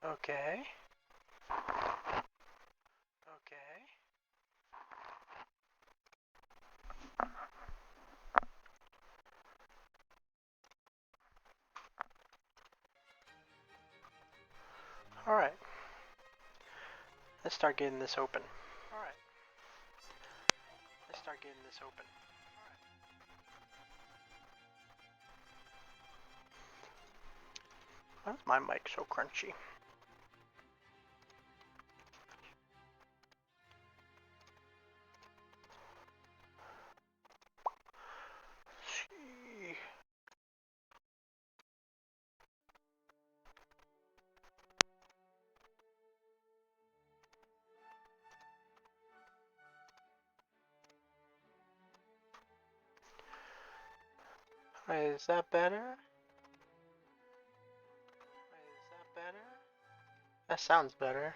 Okay. Okay. Alright. Let's start getting this open. Alright. Let's start getting this open. Why is my mic so crunchy? Is that better? Is that better? That sounds better.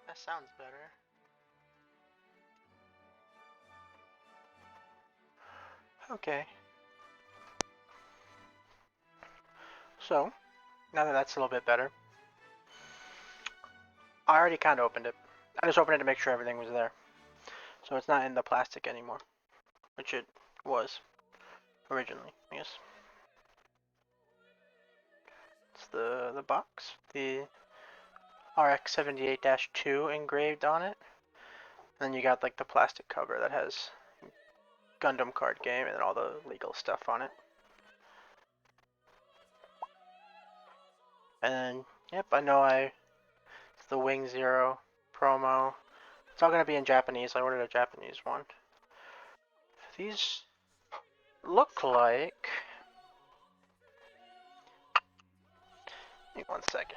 That sounds better. Okay. So, now that that's a little bit better, I already kind of opened it. I just opened it to make sure everything was there. So it's not in the plastic anymore, which it was originally, I guess. It's the box, the RX-78-2 engraved on it. And then you got like the plastic cover that has Gundam card game and all the legal stuff on it. And then, yep, I know it's the Wing Zero promo. It's all gonna be in Japanese. I ordered a Japanese one. These look like. Wait 1 second.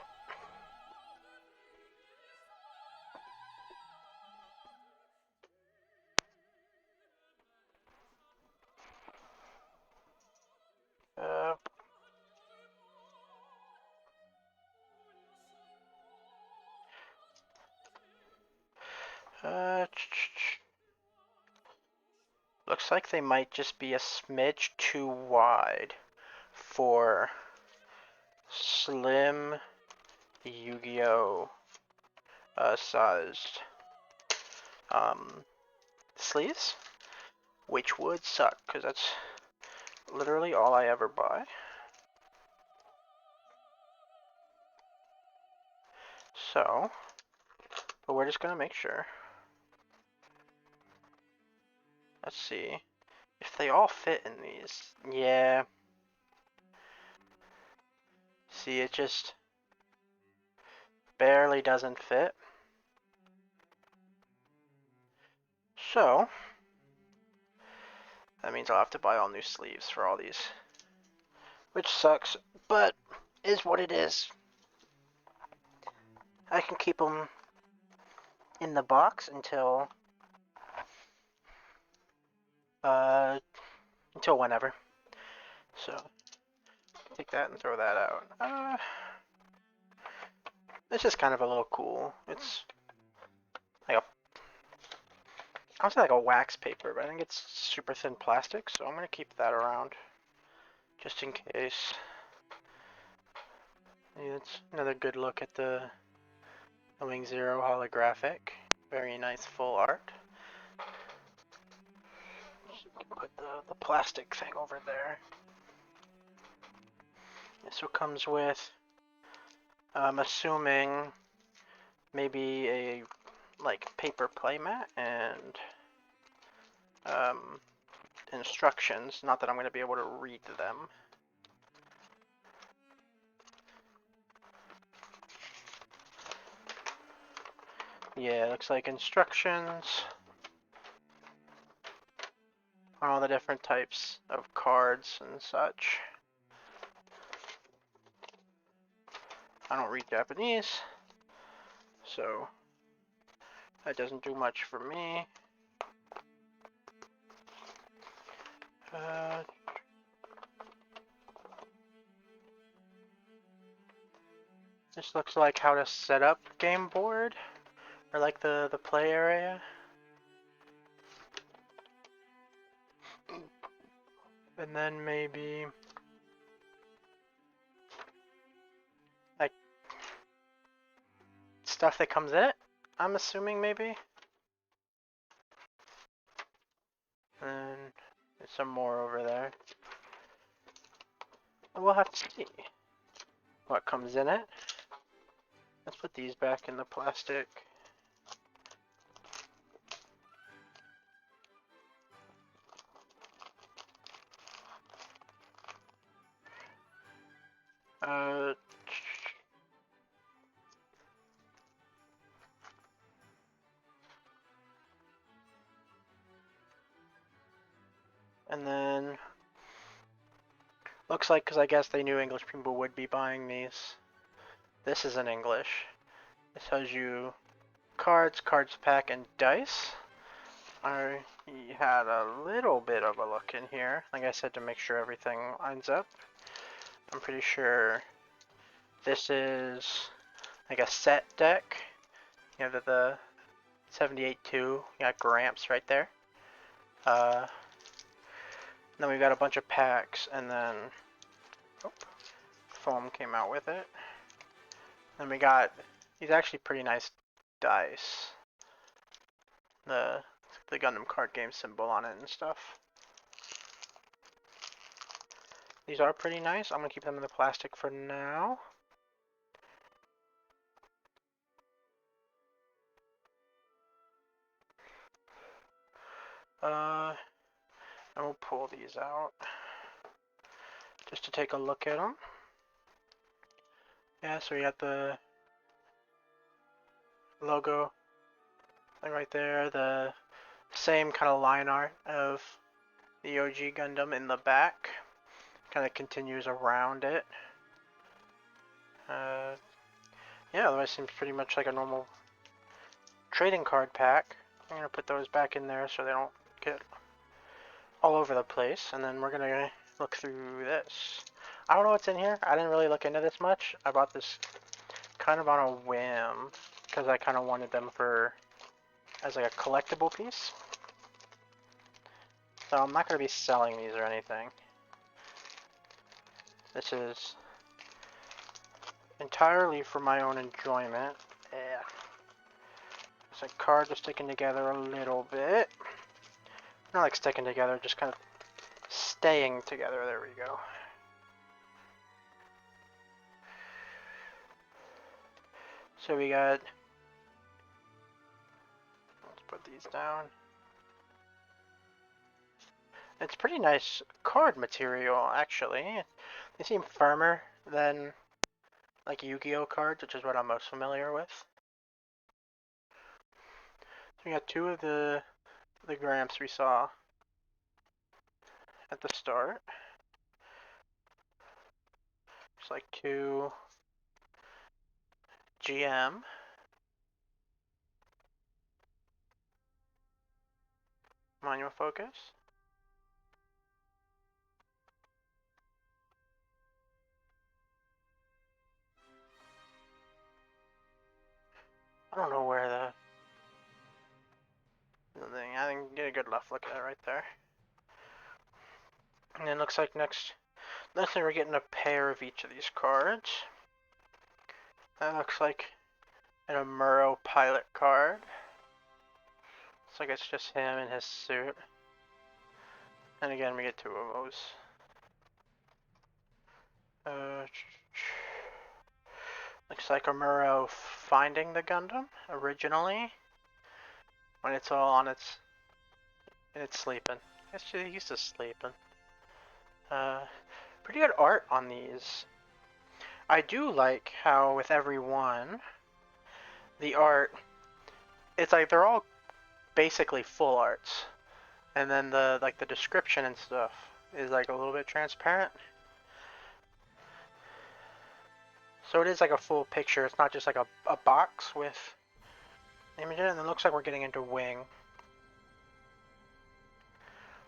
Uh, looks like they might just be a smidge too wide for slim Yu-Gi-Oh sized sleeves, which would suck because that's literally all I ever buy. So, but we're just gonna make sure. Let's see if they all fit in these. Yeah. See, it just barely doesn't fit. So, that means I'll have to buy all new sleeves for all these. Which sucks, but is what it is. I can keep them in the box until whenever. So, take that and throw that out. It's just kind of a little cool. It's like I would say like a wax paper, but I think it's super thin plastic, so I'm gonna keep that around just in case. It's another good look at the Wing Zero holographic. Very nice full art. Put the plastic thing over there. This one comes with, I'm assuming, maybe a like paper playmat and instructions. Not that I'm going to be able to read them. Yeah, it looks like instructions on all the different types of cards and such. I don't read Japanese, so that doesn't do much for me. This looks like how to set up game board, or like the play area. And then maybe stuff that comes in it, I'm assuming maybe. And there's some more over there. We'll have to see what comes in it. Let's put these back in the plastic. And then looks like, because I guess they knew English people would be buying these. This is in English. It tells you cards, cards pack, and dice. I had a little bit of a look in here, like I said, to make sure everything lines up. I'm pretty sure this is like a set deck. You have the 78-2, you got Gramps right there. Then we've got a bunch of packs, and then foam came out with it. Then we got these actually pretty nice dice. The Gundam card game symbol on it and stuff. These are pretty nice. I'm gonna keep them in the plastic for now. And we'll pull these out just to take a look at them. Yeah, so we got the logo right there, the same kind of line art of the OG Gundam in the back. Kind of continues around it. Yeah, otherwise seems pretty much like a normal trading card pack. I'm gonna put those back in there so they don't get all over the place, and then we're gonna look through this. I don't know what's in here. I didn't really look into this much. I bought this kind of on a whim because I kind of wanted them as like a collectible piece. So I'm not gonna be selling these or anything. This is entirely for my own enjoyment. Yeah. It's like cards are sticking together a little bit. Not like sticking together, just kind of staying together. There we go. So we got, let's put these down. It's pretty nice card material, actually. They seem firmer than like Yu-Gi-Oh cards, which is what I'm most familiar with. So we got two of the Gramps we saw at the start. It's like two GM. Manual focus. I don't know where the thing. I didn't get a good left look at it right there. And then looks like next thing we're getting a pair of each of these cards. That looks like an Amuro pilot card. Looks like it's just him in his suit. And again, we get two of those. Looks like Amuro finding the Gundam originally, when it's all on its sleeping. He's just sleeping. Pretty good art on these. I do like how with every one, the art, it's like they're all basically full arts, and then the description and stuff is like a little bit transparent. So it is like a full picture. It's not just like a box with images. And it looks like we're getting into wing.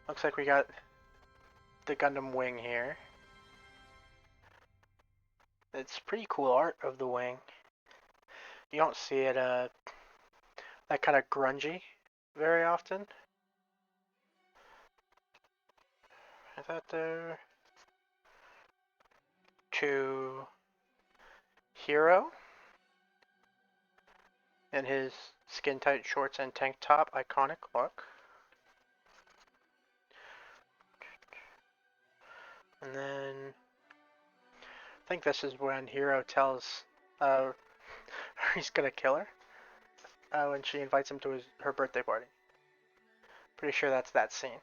Looks like we got the Gundam wing here. It's pretty cool art of the wing. You don't see it that kind of grungy very often. I thought there to Hero. in his skin-tight shorts and tank top iconic look. And then I think this is when Hiro tells her he's gonna kill her when she invites him to her birthday party. Pretty sure that's that scene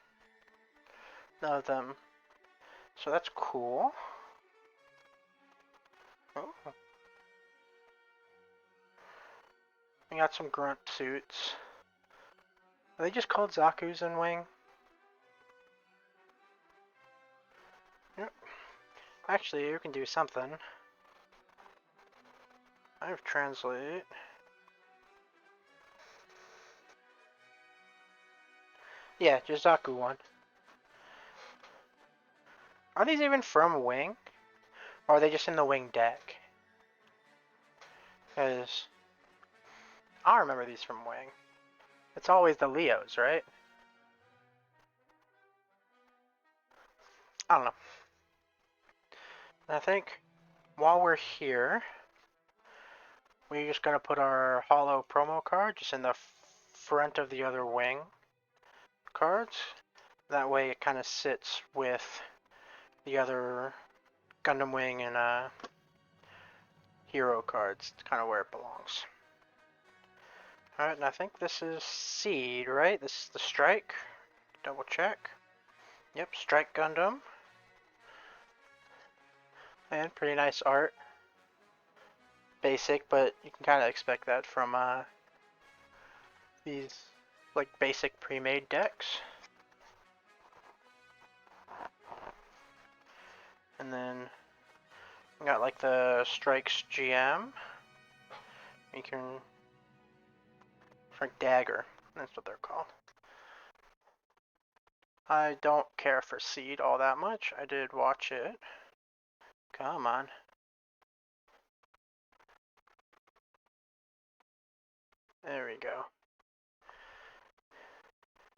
of them. So that's cool. Oh. We got some grunt suits. Are they just called Zaku's and Wing? Yep. Actually, you can do something. I have translate. Yeah, just Zaku one. Are these even from Wing? Or are they just in the Wing deck? Because I remember these from Wing. It's always the Leos, right? I don't know. And I think while we're here, we're just gonna put our holo promo card just in the front of the other Wing cards. That way it kind of sits with the other Gundam Wing and Hero cards. It's kind of where it belongs. Alright, and I think this is Seed, right? This is the Strike. Double check. Yep, Strike Gundam. And pretty nice art. Basic, but you can kind of expect that from these like basic pre-made decks. And then we got like the Strikes GM. You can Strike Dagger. That's what they're called. I don't care for Seed all that much. I did watch it. Come on. There we go.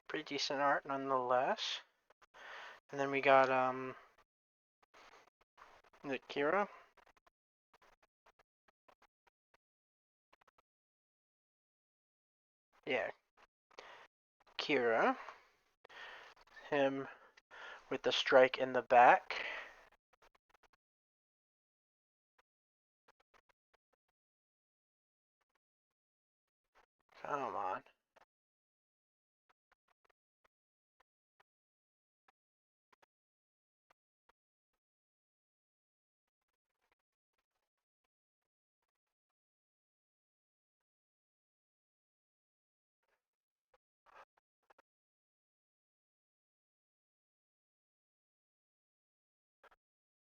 Pretty decent art nonetheless. And then we got the Kira. Yeah. Kira. Him with the strike in the back. Come on.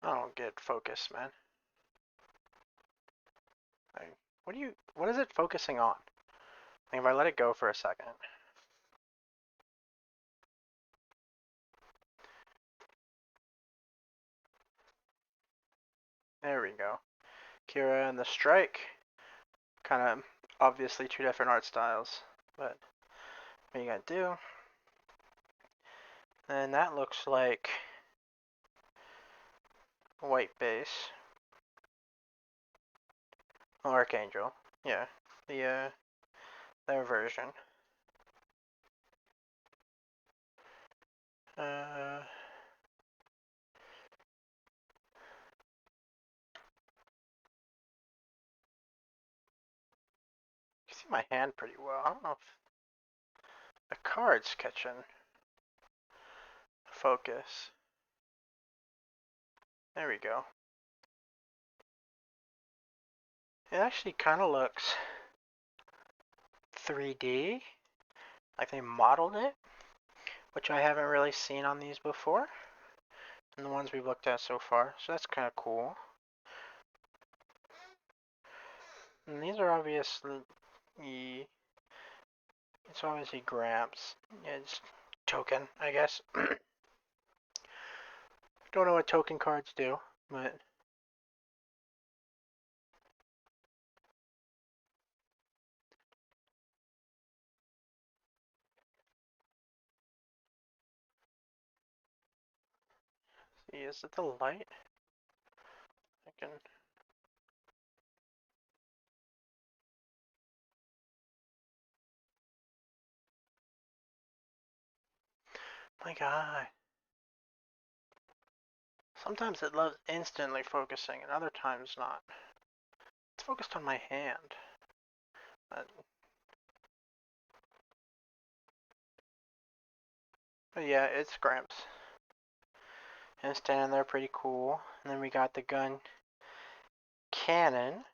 I don't get focus, man. Like, what is it focusing on? Like, if I let it go for a second. There we go. Kira and the strike. Kind of obviously two different art styles, but what you gotta do? And that looks like white base. Oh, Archangel. Yeah, their version. Uh, you see my hand pretty well. I don't know if the card's catching focus. There we go. It actually kind of looks 3D, like they modeled it, which I haven't really seen on these before, and the ones we've looked at so far, so that's kind of cool. And these are obviously, it's obviously Gramps. Yeah, it's token, I guess. Don't know what token cards do, but see, is it the light? I can. My God. Sometimes it loves instantly focusing, and other times not. It's focused on my hand. But yeah, it's Gramps. And standing there pretty cool. And then we got the gun cannon.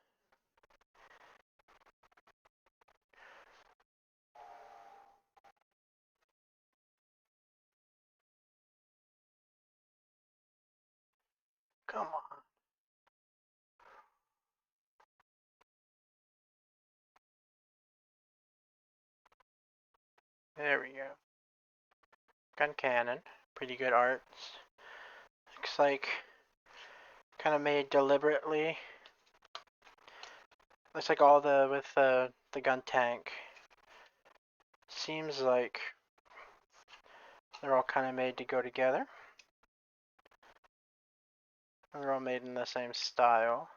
Come on. There we go. Gun cannon. Pretty good art. Looks like kind of made deliberately. Looks like all the with the gun tank. Seems like they're all kind of made to go together. They're all made in the same style.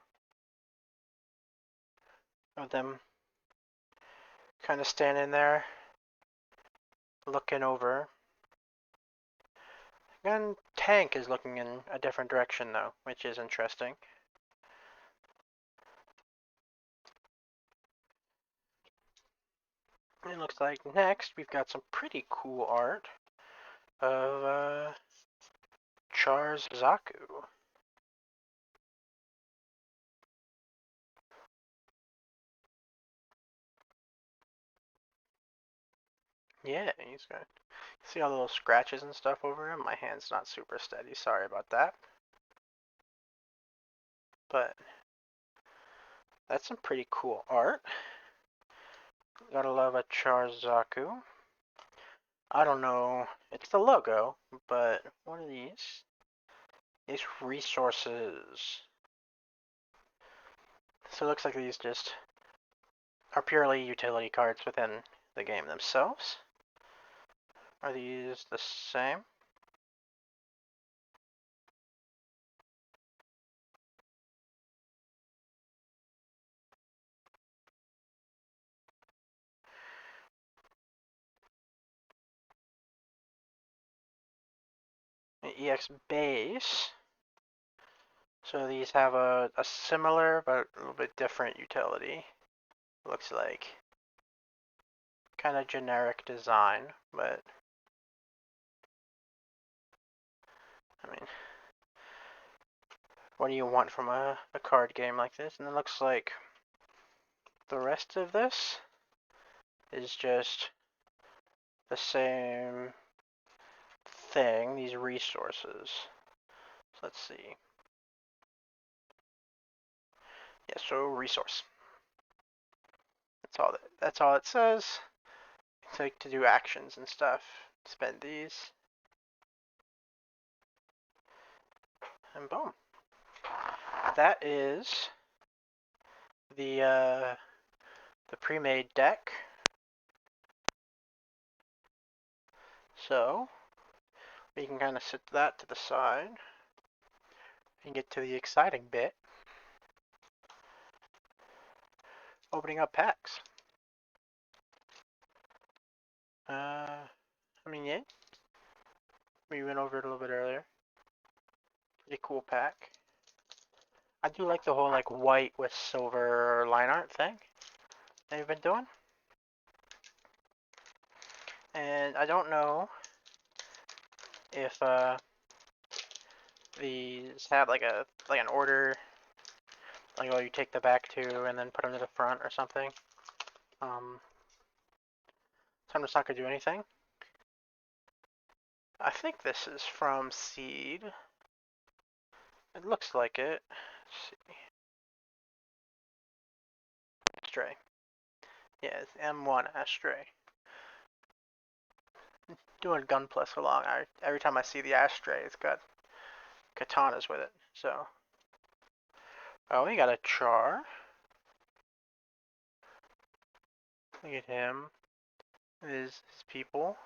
Of them kind of standing there, looking over. The gun tank is looking in a different direction though, which is interesting. It looks like next we've got some pretty cool art of Char's Zaku. Yeah, he's got. See all the little scratches and stuff over him? My hand's not super steady. Sorry about that. But that's some pretty cool art. Gotta love a Char Zaku. I don't know. It's the logo, but what are these? These resources. So it looks like these just are purely utility cards within the game themselves. Are these the same? EX base. So these have a similar but a little bit different utility. Looks like kind of generic design, but I mean, what do you want from a card game like this? And it looks like the rest of this is just the same thing, these resources. So let's see. Yeah, so resource. That's all it says. It's like to do actions and stuff. Spend these. And boom. That is the pre-made deck. So we can kind of set that to the side and get to the exciting bit. Opening up packs. I mean, yeah. We went over it a little bit earlier. Pretty cool pack. I do like the whole like white with silver line art thing they've been doing. And I don't know if these have like an order, like oh you take the back two and then put them to the front or something. So I'm just not gonna do anything. I think this is from Seed. It looks like it. Let's see. Astray. Yeah, it's M1 Astray. Doing Gunpla so long, every time I see the Astray, it's got katanas with it. So, oh, we got a Char. Look at him. His people.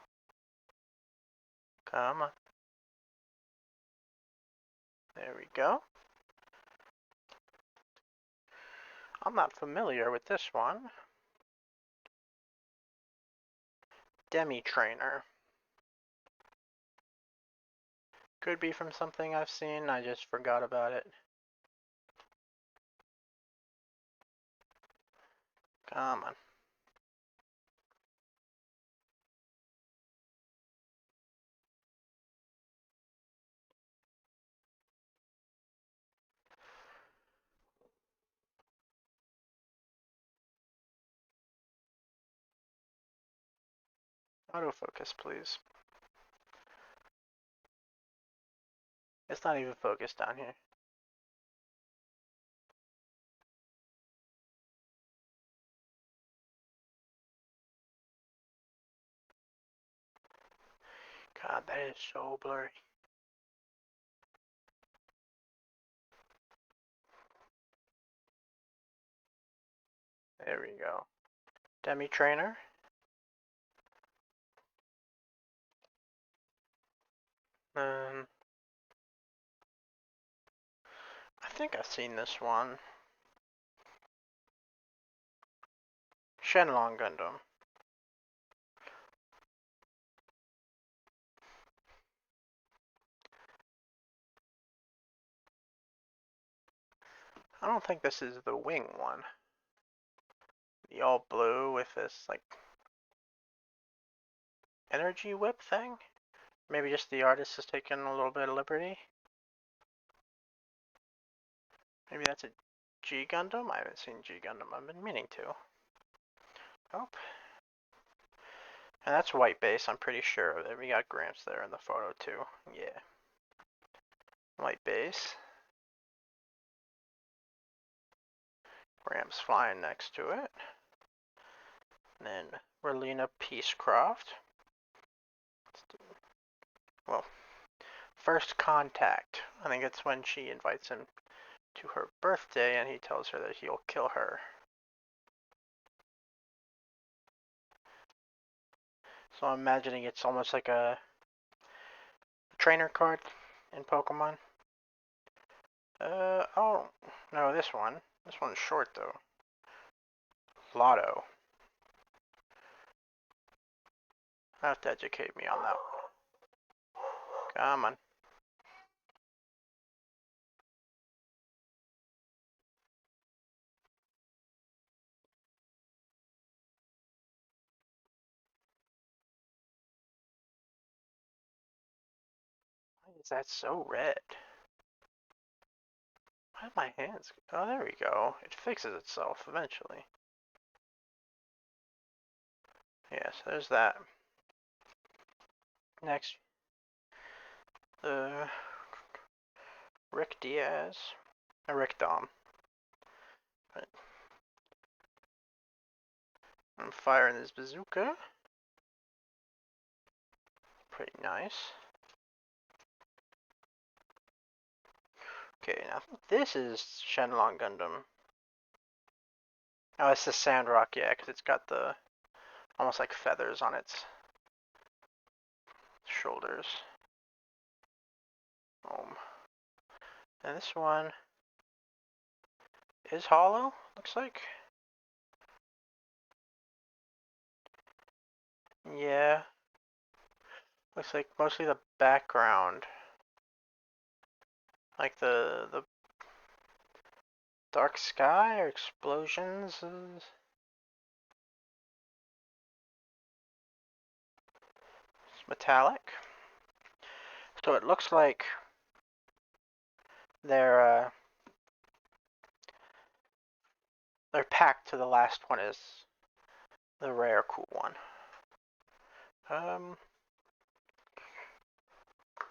Come on. There we go. I'm not familiar with this one. Demi Trainer. Could be from something I've seen, I just forgot about it. Come on. Autofocus, please. It's not even focused down here. God, that is so blurry. There we go. Demi Trainer. I think I've seen this one. Shenlong Gundam. I don't think this is the wing one. The all blue with this, like, energy whip thing? Maybe just the artist has taken a little bit of liberty? Maybe that's a G Gundam? I haven't seen G Gundam. I've been meaning to. Oh. And that's white base, I'm pretty sure of it. We got Gramps there in the photo too. Yeah. White base. Gramps flying next to it. And then Relina Peacecroft. Well, first contact. I think it's when she invites him to her birthday and he tells her that he'll kill her. So I'm imagining it's almost like a trainer card in Pokemon. Oh, no, this one. This one's short though. Lotto. I have to educate me on that one. Come on. Why is that so red? Why did my hands... Oh, there we go. It fixes itself eventually. Yes, there's that. Next, the Rick Diaz. Rick Dom. Right. I'm firing this bazooka. Pretty nice. Okay, now this is Shenlong Gundam. Oh, it's the Sandrock, yeah, because it's got the almost like feathers on its shoulders. And this one is hollow, looks like. Yeah. Looks like mostly the background. Like the dark sky or explosions. It's metallic. So it looks like they're packed to the last one is the rare cool one. I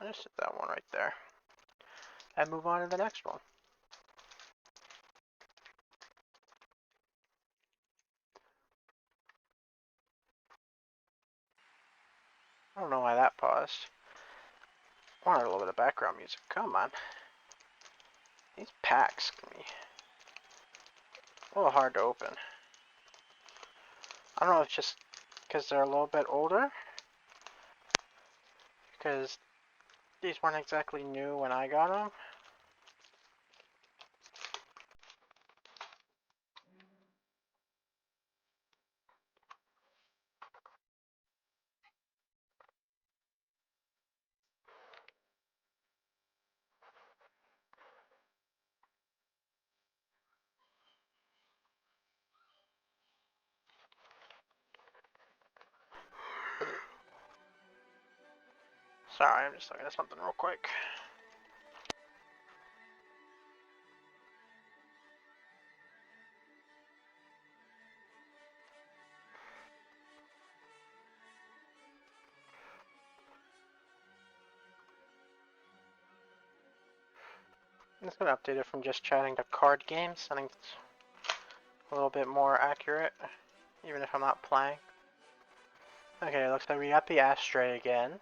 just hit that one right there. And move on to the next one. I don't know why that paused. I wanted a little bit of background music. Come on. These packs can be a little hard to open. I don't know if it's just because they're a little bit older. Because these weren't exactly new when I got them. Sorry, I'm just looking at something real quick. I'm just gonna update it from just chatting to card games. I think it's a little bit more accurate, even if I'm not playing. Okay, looks like we got the ashtray again.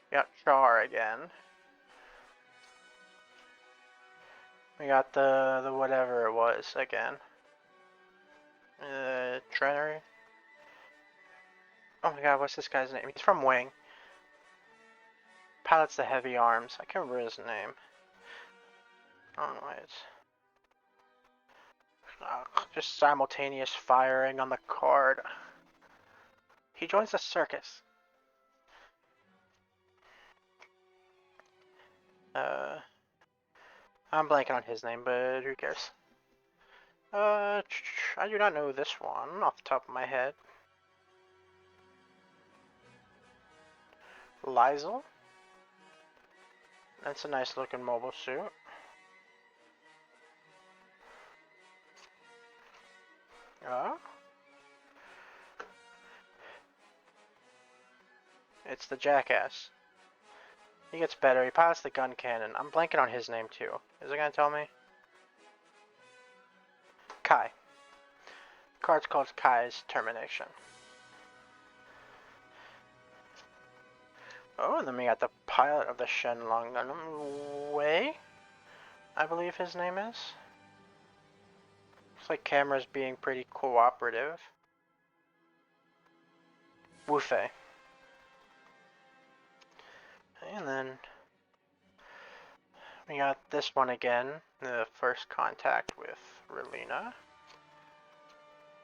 We got Char again. We got the whatever it was again. Trenery. Oh my god, what's this guy's name? He's from Wing. Pilot's the Heavy Arms. I can't remember his name. I don't know why it's... just simultaneous firing on the card. He joins the circus. I'm blanking on his name, but who cares? I do not know this one off the top of my head. Lizel? That's a nice looking mobile suit. It's the Jackass. He gets better. He pilots the gun cannon. I'm blanking on his name too. Is it gonna tell me? Kai. The card's called Kai's Termination. Oh, and then we got the pilot of the Shenlong Gundam, Wei, I believe his name is. Looks like camera's being pretty cooperative. Wufei. And then we got this one again, the first contact with Relina.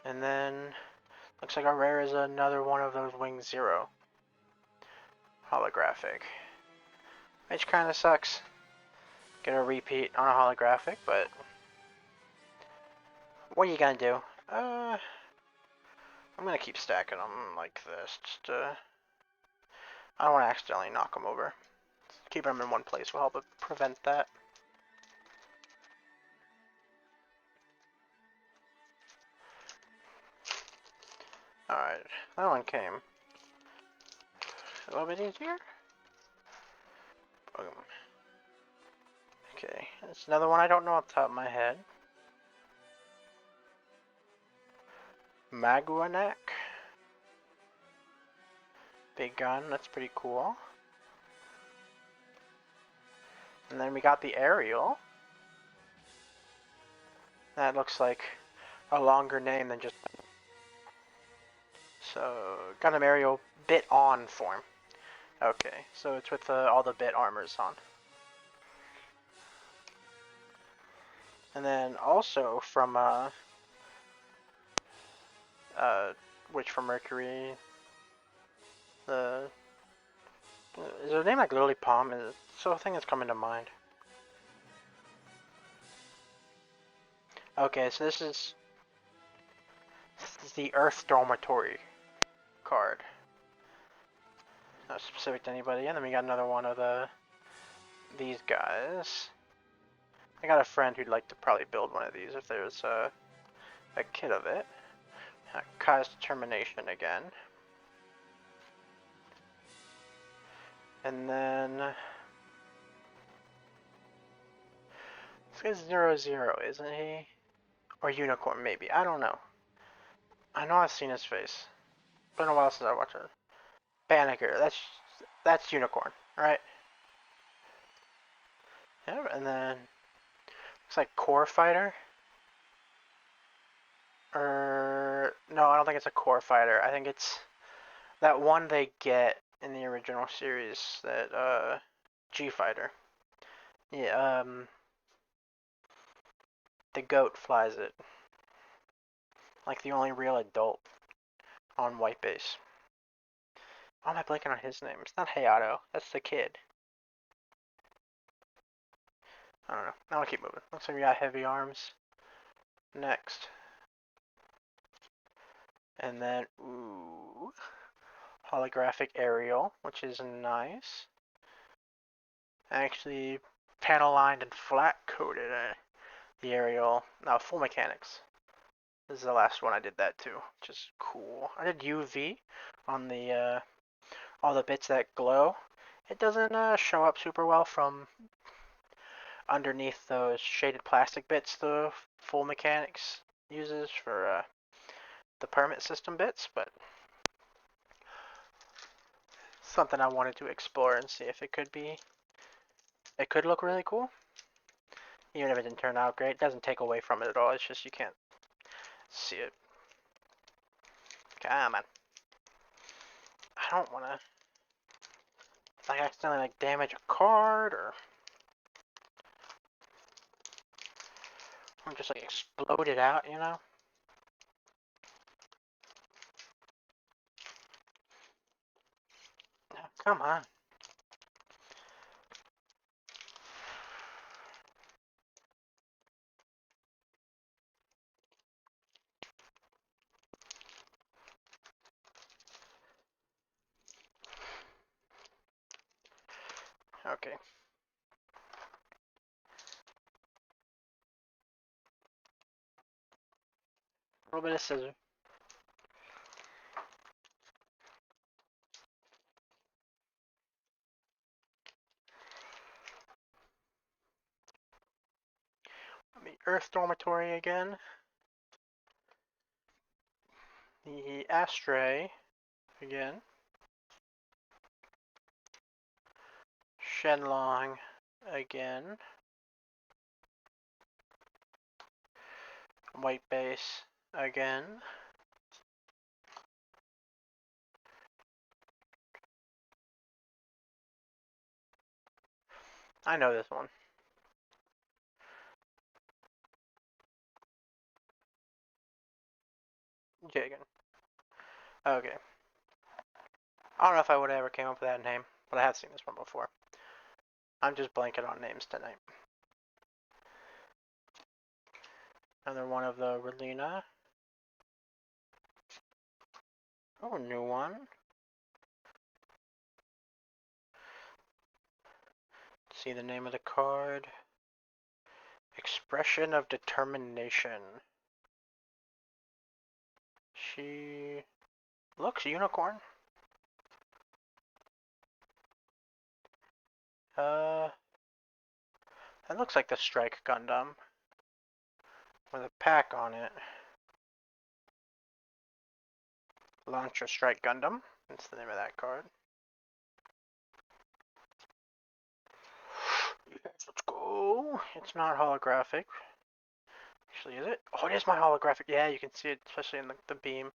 And then looks like our rare is another one of those Wing Zero. Holographic. Which kinda sucks. Get a repeat on a holographic, but what are you gonna do? I'm gonna keep stacking them like this, just I don't want to accidentally knock them over. Keeping them in one place will help prevent that. Alright, that one came a little bit easier. Boom. Okay, it's another one I don't know off the top of my head. Maguanak. Big gun, that's pretty cool. And then we got the aerial. That looks like a longer name than just... So, Gundam aerial bit on form. Okay, so it's with all the bit armors on. And then also from Witch from Mercury, is her name like Lily Palm? Is so a thing that's coming to mind. Okay, so this is the Earth Dormitory card. Not specific to anybody. And then we got another one of these guys. I got a friend who'd like to probably build one of these if there's a kit of it. Kai's Determination again. And then this guy's 00, isn't he? Or Unicorn, maybe. I don't know. I know I've seen his face. Been a while since I watched it. Banneker. That's Unicorn, right? Yeah, and then looks like Core Fighter. Or no, I don't think it's a Core Fighter. I think it's that one they get in the original series, that G Fighter. Yeah, the goat flies it. Like the only real adult on white base. Why am I blanking on his name? It's not Hayato. That's the kid. I don't know. Now I'll keep moving. Looks like we got Heavy Arms next. And then, ooh, holographic aerial, which is nice. Actually, panel lined and flat coated the aerial. Now full mechanics. This is the last one I did that too, which is cool. I did UV on the all the bits that glow. It doesn't show up super well from underneath those shaded plastic bits the full mechanics uses for the permit system bits, but something I wanted to explore and see if it could be. It could look really cool, even if it didn't turn out great. It doesn't take away from it at all. It's just you can't see it. Come on. I don't want to like accidentally like damage a card or just like explode it out, you know? No, come on. Okay. A little bit of scissor. The Earth Dormitory again. The Astray again. Shenlong again. White base again. I know this one. Jagan. Okay. I don't know if I would have ever came up with that name, but I have seen this one before. I'm just blanking on names tonight. Another one of the Relina. Oh, new one. See the name of the card. Expression of Determination. She looks unicorn. That looks like the Strike Gundam with a pack on it. Launcher Strike Gundam. That's the name of that card. Yes, let's go. It's not holographic. Actually, is it? Oh, it is my holographic. Yeah, you can see it, especially in the beam.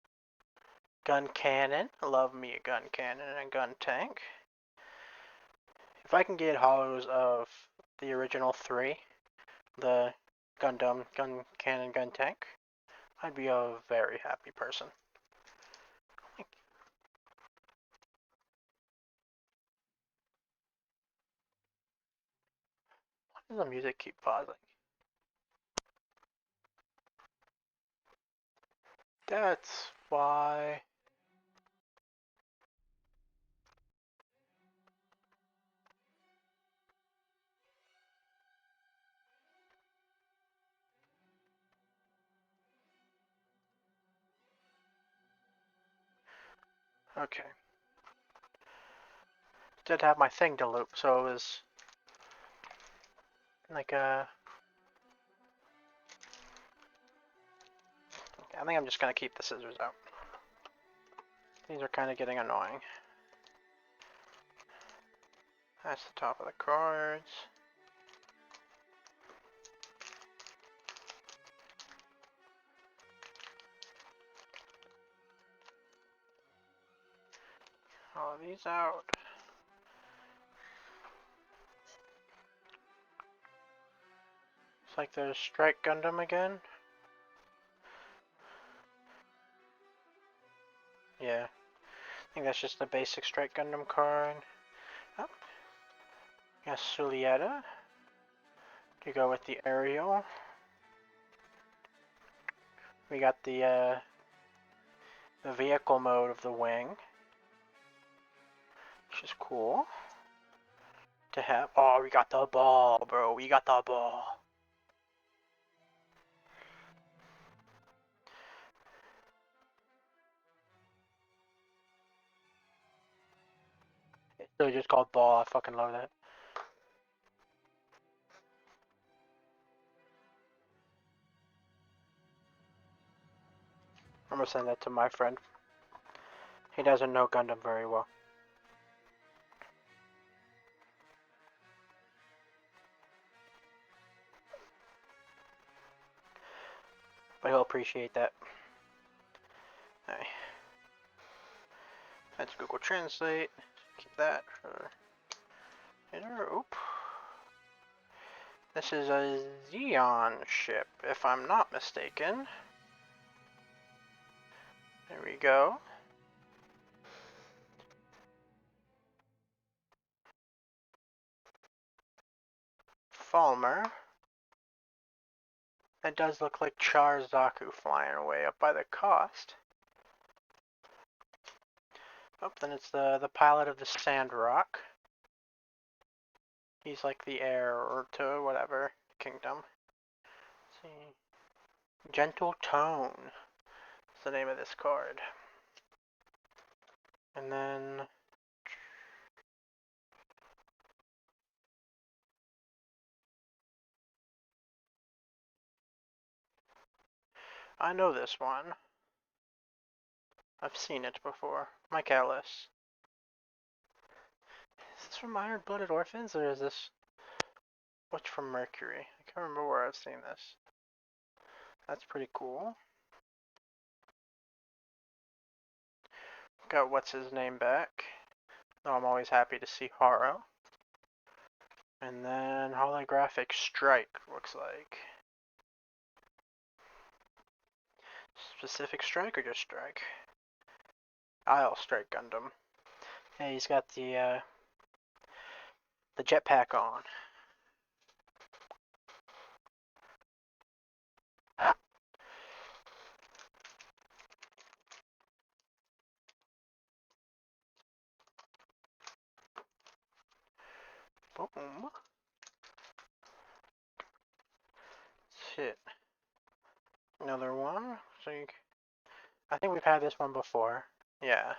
Gun cannon. I love me a gun cannon and a gun tank. If I can get holos of the original three, the Gundam, gun cannon, gun tank, I'd be a very happy person. Why does the music keep pausing? That's why. Okay. Did have my thing to loop, so it was like a. I think I'm just gonna keep the scissors out. These are kind of getting annoying. That's the top of the cards. All of these out. It's like there's Strike Gundam again. Yeah. I think that's just the basic Strike Gundam card. Oh. Got Sulieta to go with the aerial. We got the vehicle mode of the wing. which is cool to have. Oh, we got the ball, bro. We got the ball. It's really just called ball. I fucking love that. I'm gonna send that to my friend. He doesn't know Gundam very well. But he'll appreciate that. Alright. That's Google Translate. Keep that for later. Oop. This is a Xeon ship, if I'm not mistaken. There we go. Falmer. That does look like Char Zaku flying away up by the coast. Oh, then it's the pilot of the Sandrock. He's like the heir or to whatever kingdom. Let's see. Gentle Tone is the name of this card. And then I know this one. I've seen it before. Mike Ellis. Is this from Iron Blooded Orphans or is this what's from Mercury? I can't remember where I've seen this. That's pretty cool. Got what's his name back. Though I'm always happy to see Haro. And then holographic strike looks like. Specific strike or just strike? I'll strike Gundam. Yeah, he's got the jetpack on. Boom. Shit. Another one. So I think we've had this one before. Yeah.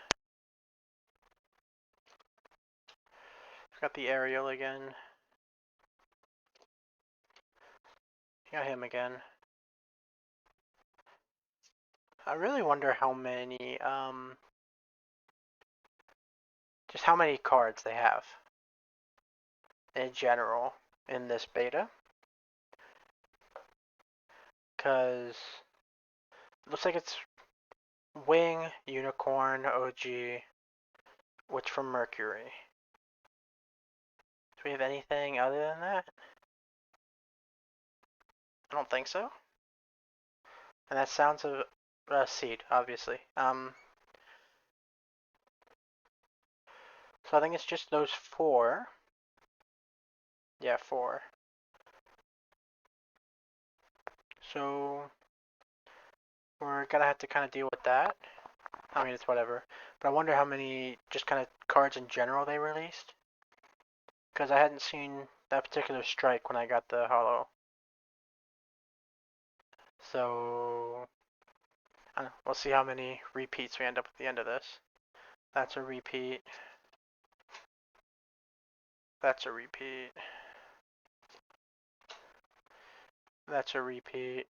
Got the aerial again. Got him again. I really wonder how many, just how many cards they have in general in this beta. Because it looks like it's Wing, Unicorn, OG, which from Mercury. Do we have anything other than that? I don't think so. And that sounds of Seed, obviously. So I think it's just those four. Yeah, four. So we're gonna have to kind of deal with that. I mean, it's whatever. But I wonder how many just kind of cards in general they released. Because I hadn't seen that particular strike when I got the holo. So I don't know, we'll see how many repeats we end up at the end of this. That's a repeat. That's a repeat. That's a repeat.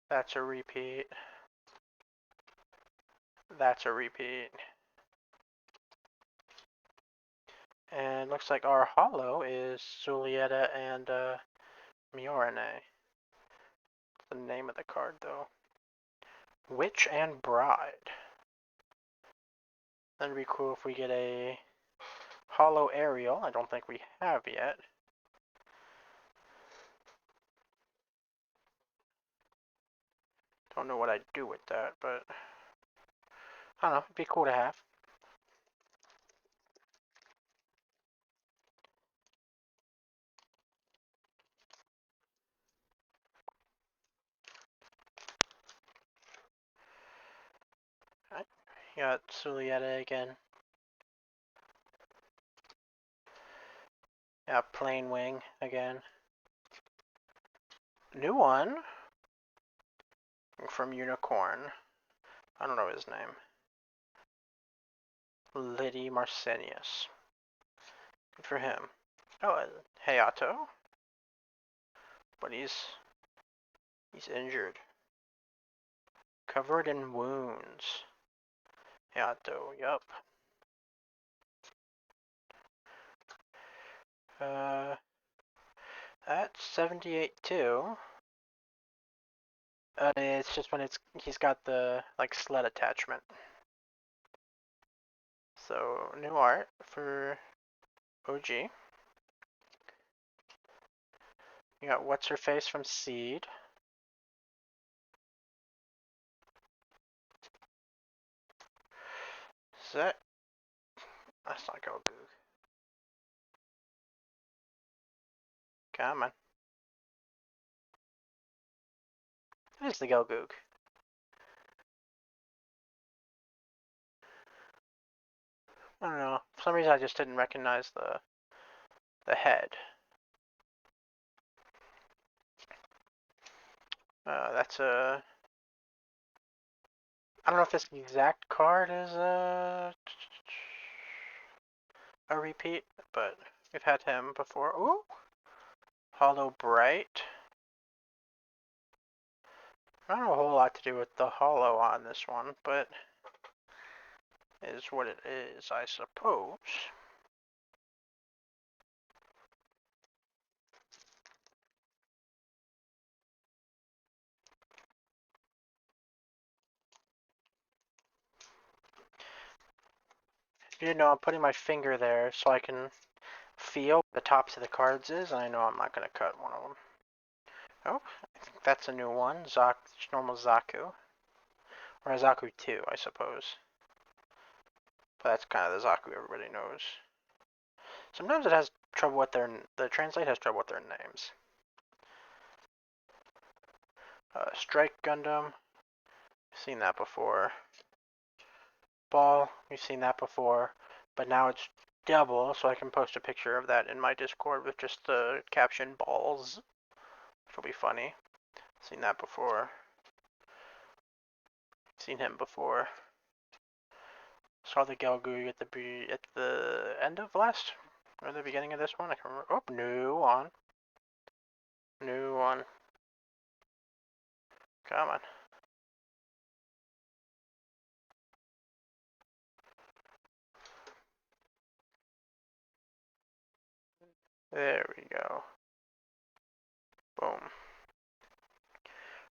That's a repeat. That's a repeat. And looks like our holo is Zulieta and Miorine. The name of the card though. Witch and Bride. That'd be cool if we get a holo aerial. I don't think we have yet. Don't know what I'd do with that, but I don't know, it'd be cool to have. Got Sulieta again. Yeah, Plain Wing again. New one from Unicorn. I don't know his name. Liddy Marsenius. Good for him. Oh, Hayato. But he's injured. Covered in wounds. Hayato, yup. That's 78 too. It's just when he's got the like sled attachment. So new art for OG. You got what's her face from Seed. Is that? That's not Goku. Come on. It is the Goku. I don't know. For some reason, I just didn't recognize the head. That's a. I don't know if this exact card is a repeat, but we've had him before. Ooh, Hollow Bright. I don't have a whole lot to do with the hollow on this one, but it is what it is, I suppose. You know, I'm putting my finger there so I can feel the tops of the cards is, and I know I'm not going to cut one of them. Oh, I think that's a new one. Normal Zaku. Or a Zaku 2, I suppose. But that's kind of the Zaku everybody knows. Sometimes it has trouble with the translate has trouble with their names. Strike Gundam. Seen that before. Ball, we've seen that before. But now it's double, so I can post a picture of that in my Discord with just the caption balls, which will be funny. Seen that before. Seen him before. Saw the Gelgu at the end of last or the beginning of this one. I can't remember. Oh, new one. New one. Come on. There we go. Boom.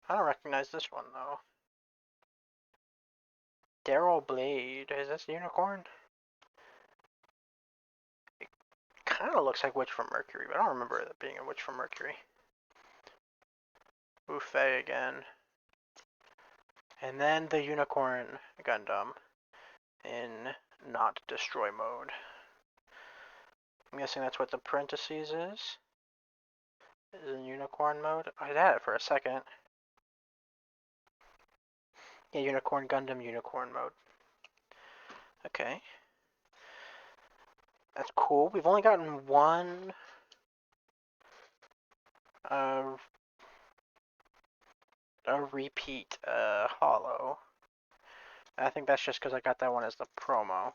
I don't recognize this one though. Daryl Blade. Is this Unicorn? It kind of looks like Witch from Mercury, but I don't remember it being a Witch from Mercury. Buffet again. And then the Unicorn Gundam in not destroy mode. I'm guessing that's what the parentheses is. Is in Unicorn mode. I had it for a second. Yeah, Unicorn Gundam Unicorn mode. Okay. That's cool. We've only gotten one a repeat hollow. I think that's just because I got that one as the promo.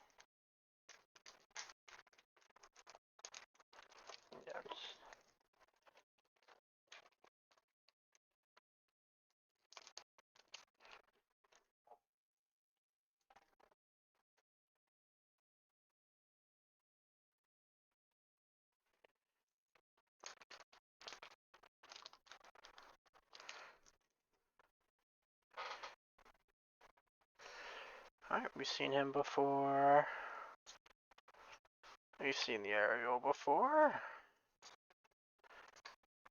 Alright, we've seen him before. We've seen the aerial before.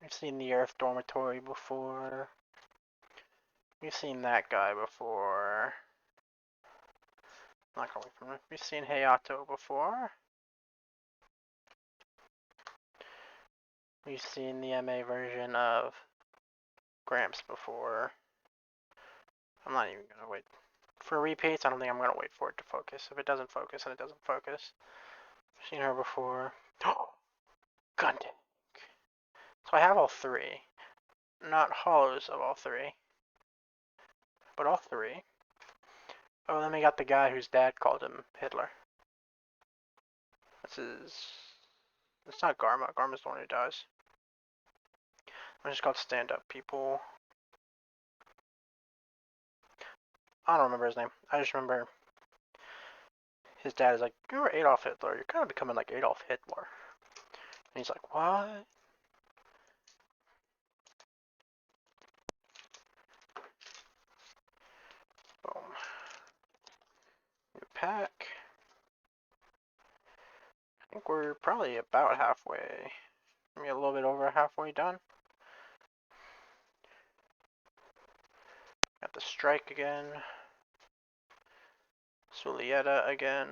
We've seen the Earth Dormitory before. We've seen that guy before. Not going from. We've seen Hayato before. We've seen the MA version of Gramps before. I'm not even gonna wait. For repeats, I don't think I'm going to wait for it to focus. If it doesn't focus, then it doesn't focus. I've seen her before. Gundam. So I have all three. Not hollows of all three, but all three. Oh, then we got the guy whose dad called him Hitler. This is... It's not Garma. Garma's the one who dies. I'm just called stand-up people. I don't remember his name. I just remember his dad is like, you're Adolf Hitler. You're kind of becoming like Adolf Hitler. And he's like, what? Boom. New pack. I think we're probably about halfway. Maybe a little bit over halfway done. Got the strike again. Sulieta again.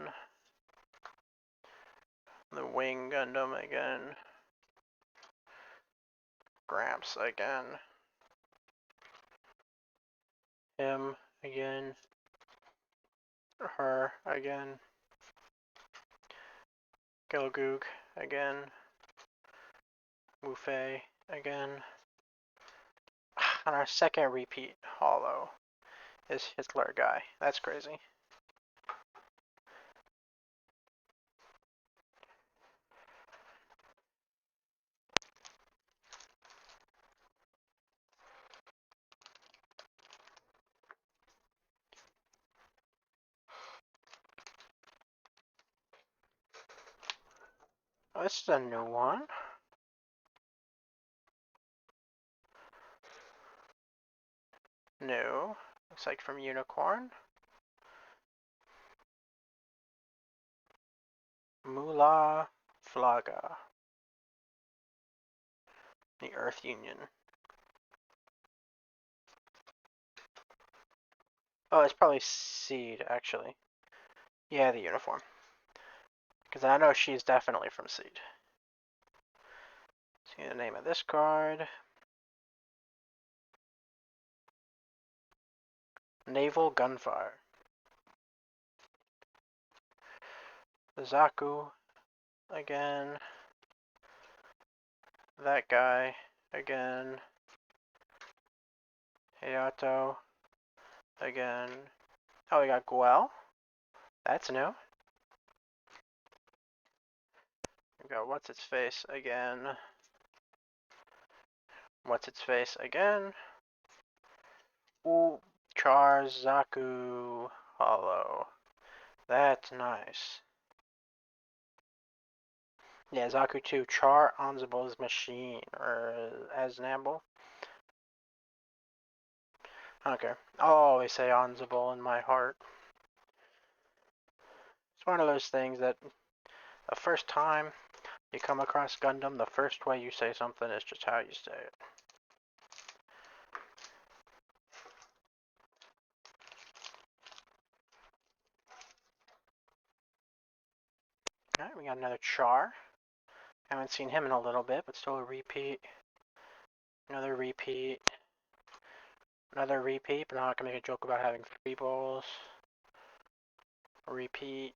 The wing Gundam again. Gramps again. Him again. Her again. Gilgoog again. Mufei again. On our second repeat hollow is Hitler guy. That's crazy. Oh, this is a new one. New. Looks like from Unicorn. Mula Flaga. The Earth Union. Oh, it's probably Seed, actually. Yeah, the uniform. Because I know she's definitely from Seed. See the name of this card. Naval Gunfire. Zaku again. That guy again. Hayato again. Oh, we got Guel. That's new. We got What's Its Face again. What's Its Face again. Ooh, Zaku Hollow. That's nice. Yeah, Zaku 2, Char Anzabo's Machine, or Aznable. I don't care. I'll always say Anzabo in my heart. It's one of those things that the first time you come across Gundam, the first way you say something is just how you say it. Alright, we got another Char. Haven't seen him in a little bit, but still a repeat. Another repeat. Another repeat, but now I can make a joke about having 3 balls. Repeat.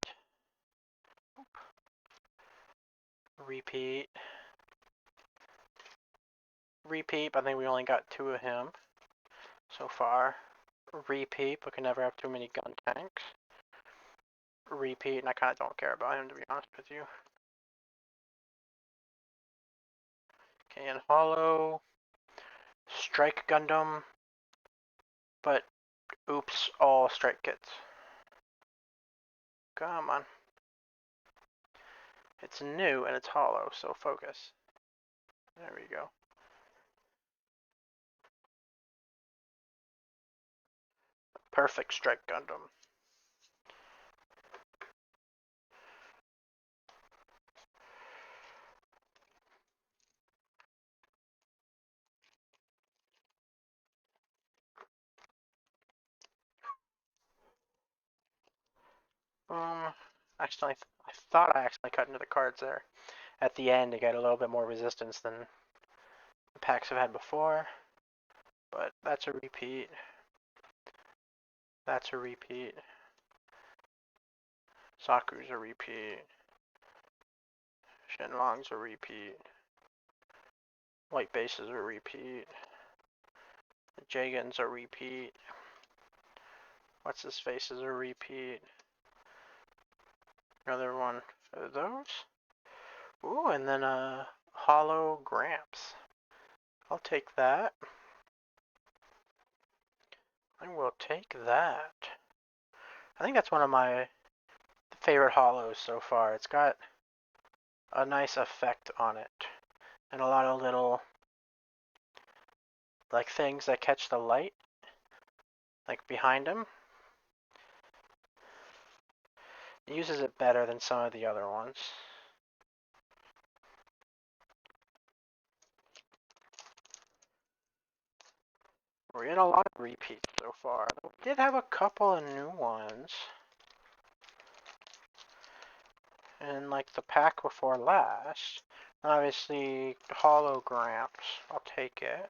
Repeat. Repeat, but I think we only got 2 of him so far. Repeat, but can never have too many gun tanks. Repeat, and I kind of don't care about him, to be honest with you. Okay, and Hollow. Strike Gundam. But, oops, all strike kits. Come on. It's new and it's hollow, so focus. There we go. Perfect Strike Gundam. Actually, I thought I accidentally cut into the cards there. At the end, to get a little bit more resistance than the packs have had before. But that's a repeat. That's a repeat. Saku's a repeat. Shenlong's a repeat. White base is a repeat. The Jagan's a repeat. What's his face is a repeat. Another one of those. Ooh, and then a hollow Gramps. I'll take that. I will take that. I think that's one of my favorite hollows so far. It's got a nice effect on it. And a lot of little like things that catch the light. Like behind him. It uses it better than some of the other ones. We're in a lot of repeats so far. We did have a couple of new ones. And like the pack before last. Obviously, holograms. I'll take it.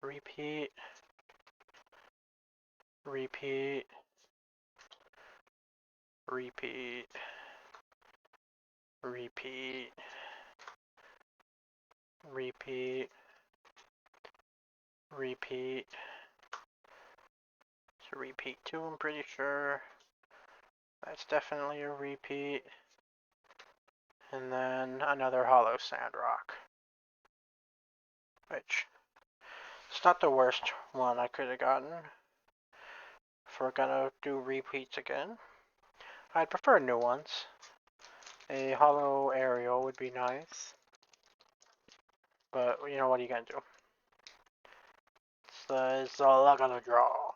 Repeat. Repeat. Repeat. Repeat. Repeat. Repeat. It's a repeat too, I'm pretty sure. That's definitely a repeat. And then another hollow Sandrock. Which, it's not the worst one I could have gotten. If we're gonna do repeats again. I'd prefer new ones. A hollow aerial would be nice. But, you know, what are you gonna do? It's the luck of the draw.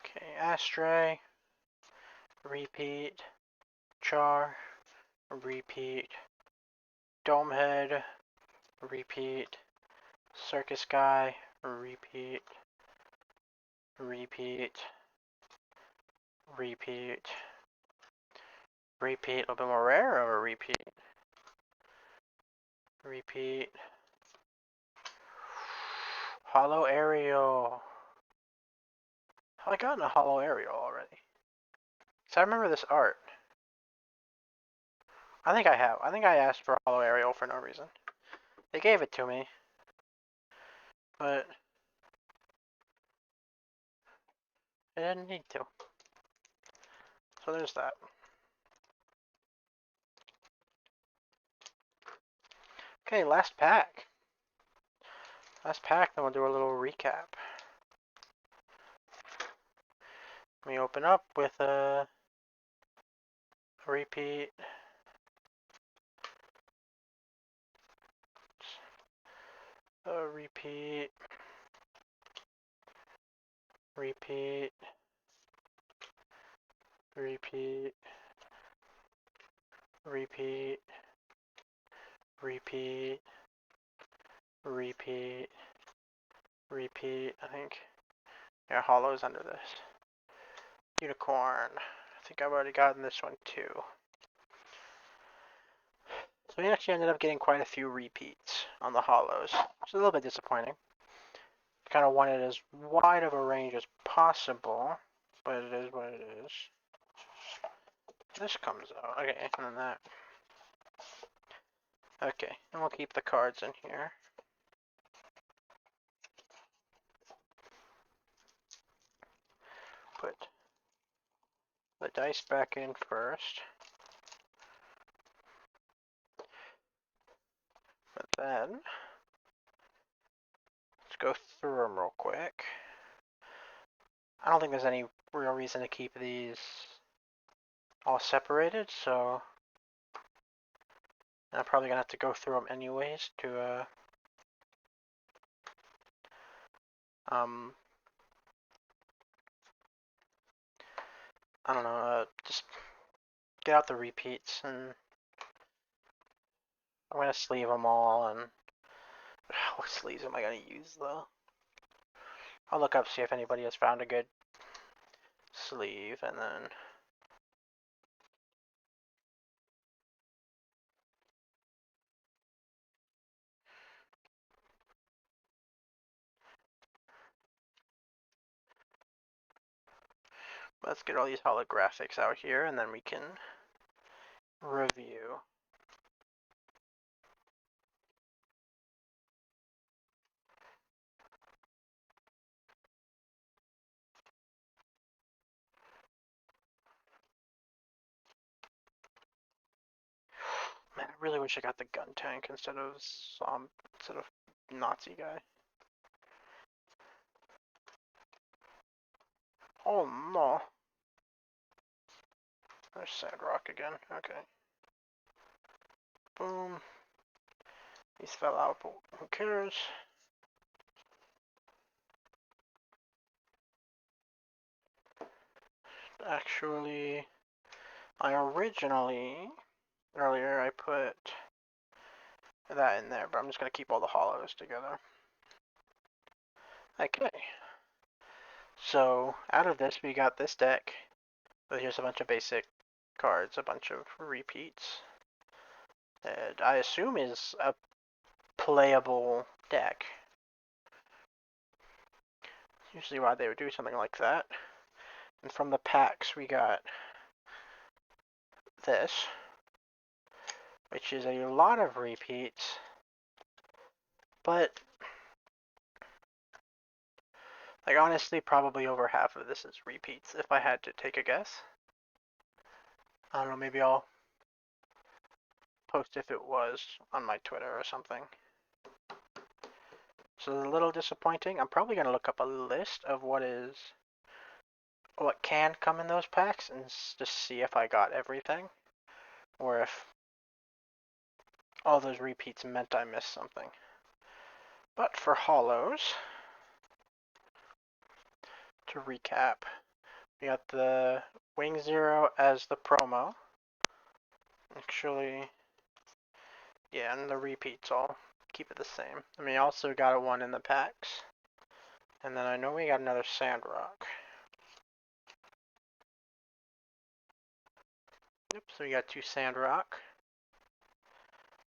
Okay, Astray. Repeat. Char. Repeat. Domehead. Repeat. Circus Guy. Repeat. Repeat. Repeat. Repeat. A little bit more rare of a repeat. Repeat. Hollow Aerial. Have I gotten a Hollow Aerial already? So I remember this art. I think I have. I think I asked for a Hollow Aerial for no reason. They gave it to me. But I didn't need to. So there's that. Okay, last pack. Last pack, then we'll do a little recap. We open up with a repeat. A repeat. Repeat. Repeat. Repeat. Repeat. Repeat. Repeat. I think. Yeah, hollows under this. Unicorn. I think I've already gotten this one too. So we actually ended up getting quite a few repeats on the hollows, which is a little bit disappointing. Kind of wanted as wide of a range as possible, but it is what it is. This comes out. Okay, and then that. Okay, and we'll keep the cards in here. Put the dice back in first. But then, let's go through them real quick. I don't think there's any real reason to keep these all separated, so I'm probably gonna have to go through them anyways to I don't know, just get out the repeats, and I'm gonna sleeve them all. And what sleeves am I gonna use though? I'll look up, see if anybody has found a good sleeve, and then Let's get all these holographics out here, and then we can review. Man, I really wish I got the gun tank instead of Nazi guy. Oh no. There's Sandrock again. Okay. Boom. These fell out, but who cares? Actually, earlier I put that in there, but I'm just going to keep all the hollows together. Okay. So, out of this, we got this deck. So here's a bunch of basic cards, a bunch of repeats. And I assume is a playable deck. Usually why they would do something like that. And from the packs, we got this, which is a lot of repeats, but like honestly, probably over half of this is repeats if I had to take a guess. I don't know, maybe I'll post if it was on my Twitter or something. So it's a little disappointing. I'm probably going to look up a list of what can come in those packs and just see if I got everything, or if all those repeats meant I missed something. But for hollows, to recap, we got the Wing Zero as the promo. Actually, yeah, and the repeats all keep it the same. And we also got one in the packs. And then I know we got another Sandrock. Oops, so we got two Sandrock.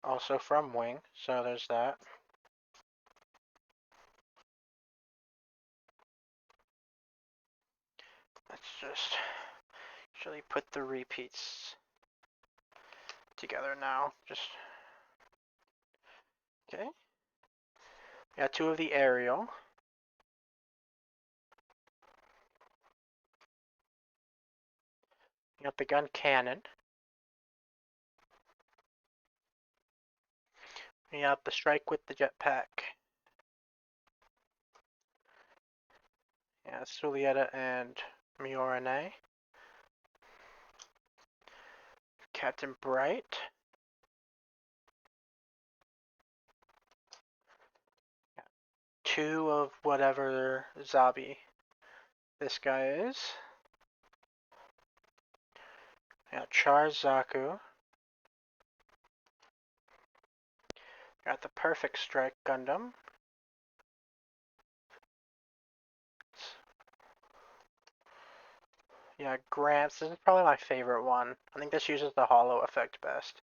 Also from Wing, so there's that. Let's just actually put the repeats together now. Just okay. We got two of the aerial. We got the gun cannon. We got the strike with the jetpack. Yeah, Sulieta and Miorine. Captain Bright. Two of whatever Zabi this guy is. Got Charzaku. Got the Perfect Strike Gundam. Yeah, Gramps. This is probably my favorite one. I think this uses the hollow effect best.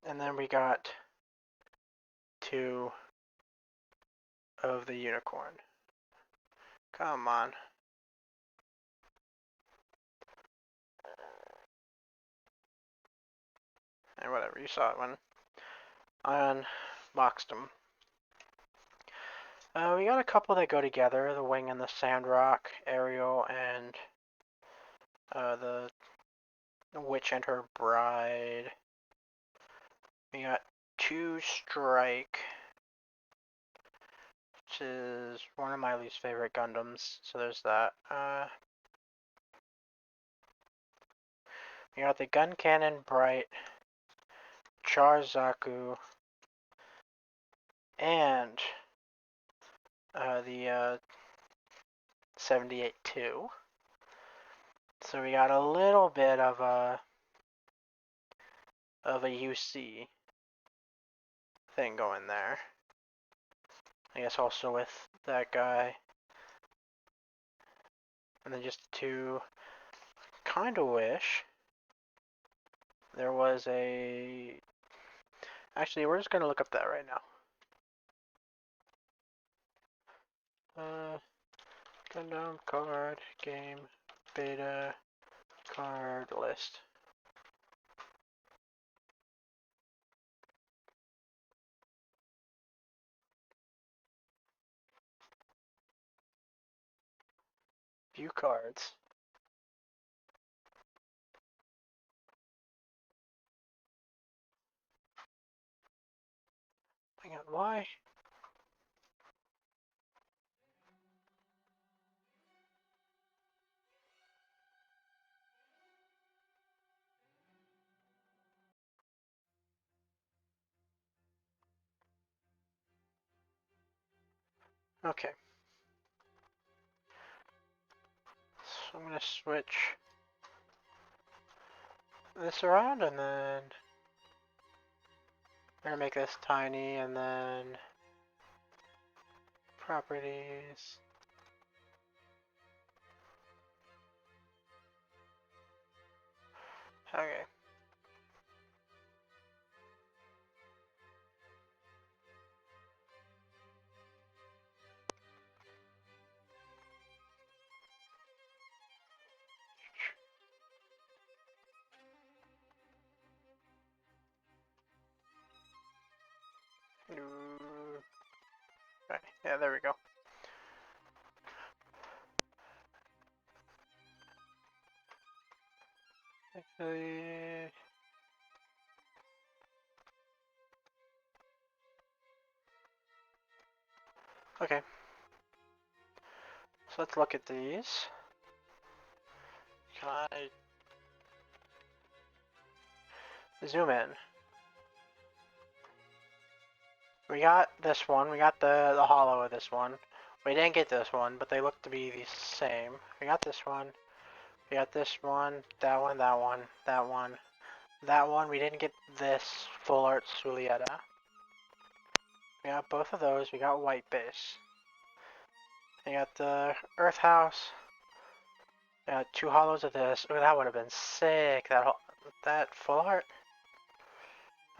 And then we got two of the unicorn. Come on. And whatever, you saw it when I unboxed them. We got a couple that go together, the Wing and the Sandrock, Ariel, and the Witch and her bride. We got two Strike, which is one of my least favorite Gundams, so there's that. We got the Gun Cannon Bright, Charzaku, and the 78-2. So we got a little bit of a UC thing going there. I guess also with that guy. And then just to kind of wish there was a... Actually, we're just going to look up that right now. Gundam card game beta card list. View cards. Hang on, why? Okay. So I'm gonna switch this around and then I'm gonna make this tiny and then properties. Okay. Okay, yeah, there we go. Actually, okay. So let's look at these. Can I zoom in? We got this one. We got the hollow of this one. We didn't get this one, but they look to be the same. We got this one. We got this one. That one. That one. That one. That one. We didn't get this full art Sulieta. We got both of those. We got white base. We got the Earth House. We got two hollows of this. Ooh, that would have been sick. That full art.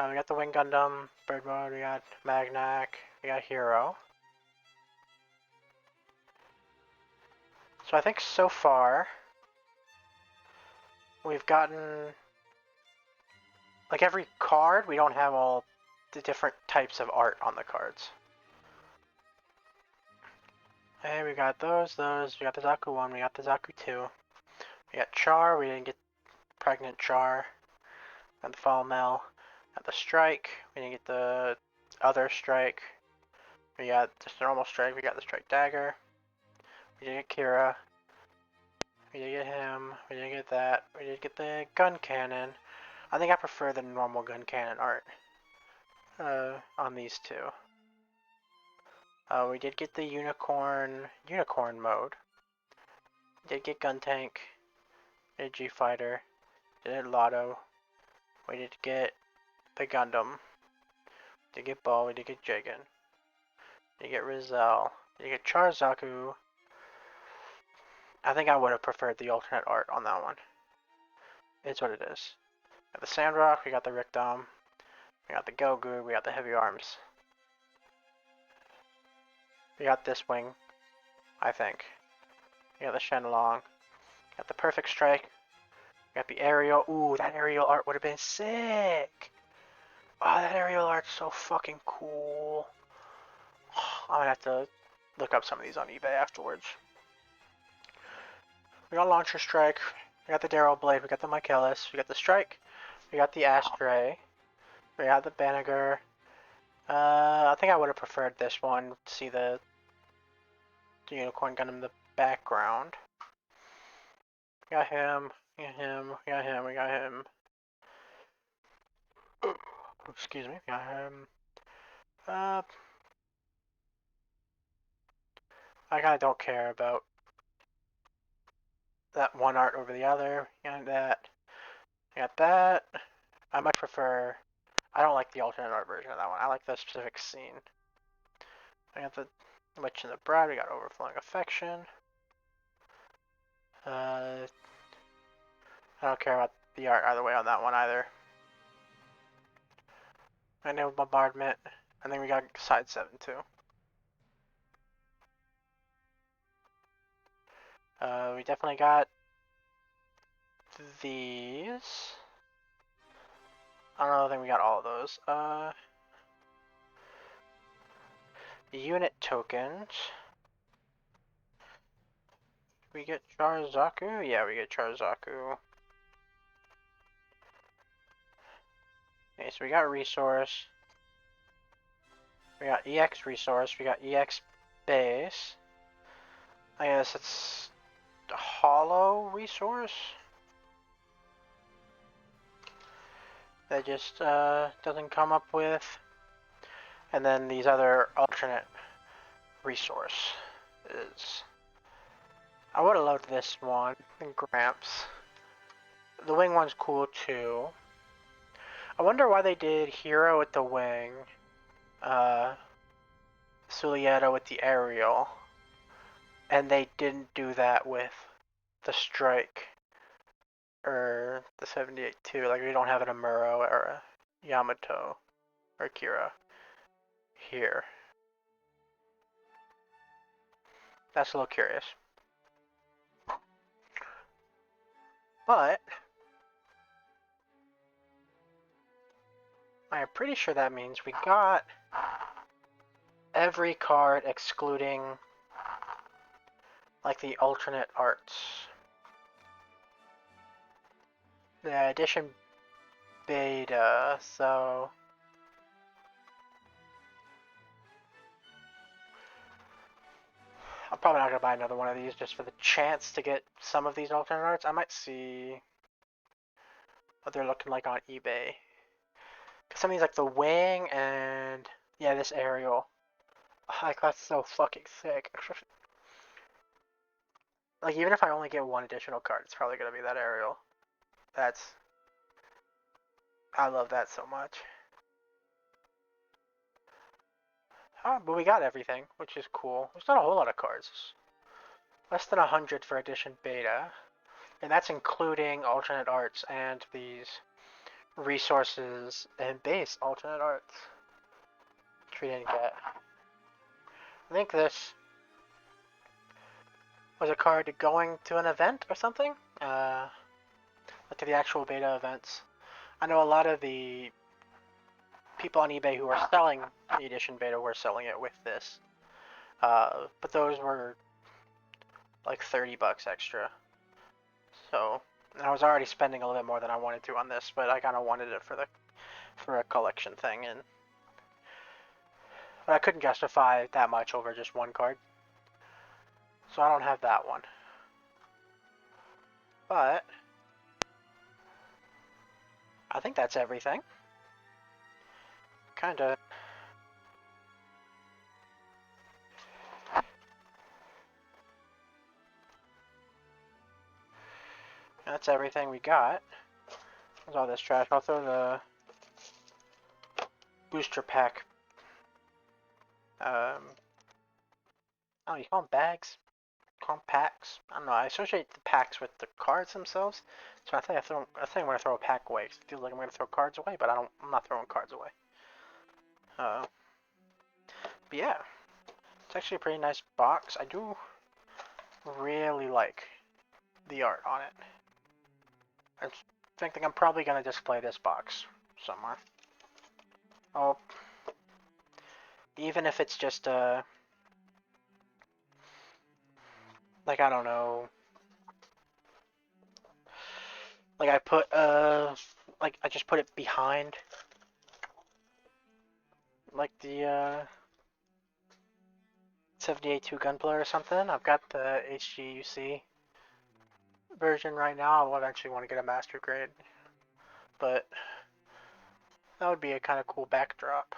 We got the Wing Gundam, Bird Mode, we got Magnac, we got Hero. So I think so far we've gotten, like every card, we don't have all the different types of art on the cards. Hey, we got those, we got the Zaku 1, we got the Zaku 2. We got Char, we didn't get Pregnant Char. Got the Fall Mel. Got the Strike, we didn't get the other Strike. We got just normal Strike, we got the Strike Dagger. We didn't get Kira. We did get him. We did get that. We did get the gun cannon. I think I prefer the normal gun cannon art on these two. We did get the unicorn mode. We did get gun tank. We did G fighter. We did Lotto. We did get the Gundam. We did get Ball. We did get Jigen. We did get Rizal. We did get Charzaku. I think I would have preferred the alternate art on that one. It's what it is. We got the Sandrock. We got the Rickdom. We got the Gogu. We got the Heavy Arms. We got this wing, I think. We got the Shenlong. Got the Perfect Strike. We got the aerial. Ooh, that aerial art would have been sick. Oh, that aerial art's so fucking cool. I'm gonna have to look up some of these on eBay afterwards. We got Launcher Strike. We got the Darrow Blade. We got the Michaelis. We got the Strike. We got the Astray. We got the Banagher. I think I would have preferred this one to see the Unicorn Gun in the background. We got him. We got him. We got him. We got him. Excuse me. We got him. I kind of don't care about that one art over the other. And that. I got that. I much prefer. I don't like the alternate art version of that one. I like the specific scene. I got the Witch and the Bride. We got Overflowing Affection. I don't care about the art either way on that one either. I know Bombardment. And then we got Side 7 too. We definitely got these. I don't think we got all of those. Unit tokens. We get Charzaku? Yeah, we get Charzaku. Okay, so we got resource. We got EX resource. We got EX base. I guess it's a hollow resource. That just doesn't come up with. And then these other alternate resource is. I would have loved this one in Gramps. The wing one's cool too. I wonder why they did Hero with the wing, Sulieta with the aerial, and they didn't do that with the Strike or the 78-2. Like we don't have an Amuro or a Yamato or Kira here. That's a little curious. But I am pretty sure that means we got every card excluding like the alternate arts. The edition beta, so I'm probably not going to buy another one of these just for the chance to get some of these alternate arts. I might see what they're looking like on eBay. Because some of these, like the wing and, yeah, this aerial. Like, that's so fucking sick. Like, even if I only get one additional card, it's probably going to be that aerial. I love that so much. But we got everything, which is cool. There's not a whole lot of cards. Less than 100 for edition beta. And that's including alternate arts and these resources and base alternate arts, which we didn't get. I think this was a card going to an event or something. Like to the actual beta events. I know a lot of the people on eBay who are selling the edition beta were selling it with this. But those were like $30 extra. So I was already spending a little bit more than I wanted to on this, but I kind of wanted it for a collection thing, but I couldn't justify that much over just one card. So I don't have that one. But I think that's everything. Kinda. That's everything we got. There's all this trash. I'll throw the booster pack. Oh, you call them bags? Call them packs? I don't know. I associate the packs with the cards themselves. So I think I'm gonna throw a pack away. It feels like I'm gonna throw cards away, but I'm not throwing cards away. But yeah, it's actually a pretty nice box. I do really like the art on it. I think I'm probably gonna display this box somewhere. Oh, even if it's just like I don't know, like I put like I just put it behind like the 78-2 Gunpla or something. I've got the HGUC version right now. I'll eventually want to get a master grade, but that would be a kind of cool backdrop.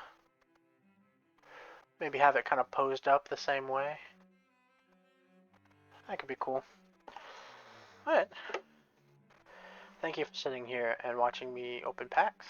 Maybe have it kind of posed up the same way. That could be cool. Alright. Thank you for sitting here and watching me open packs.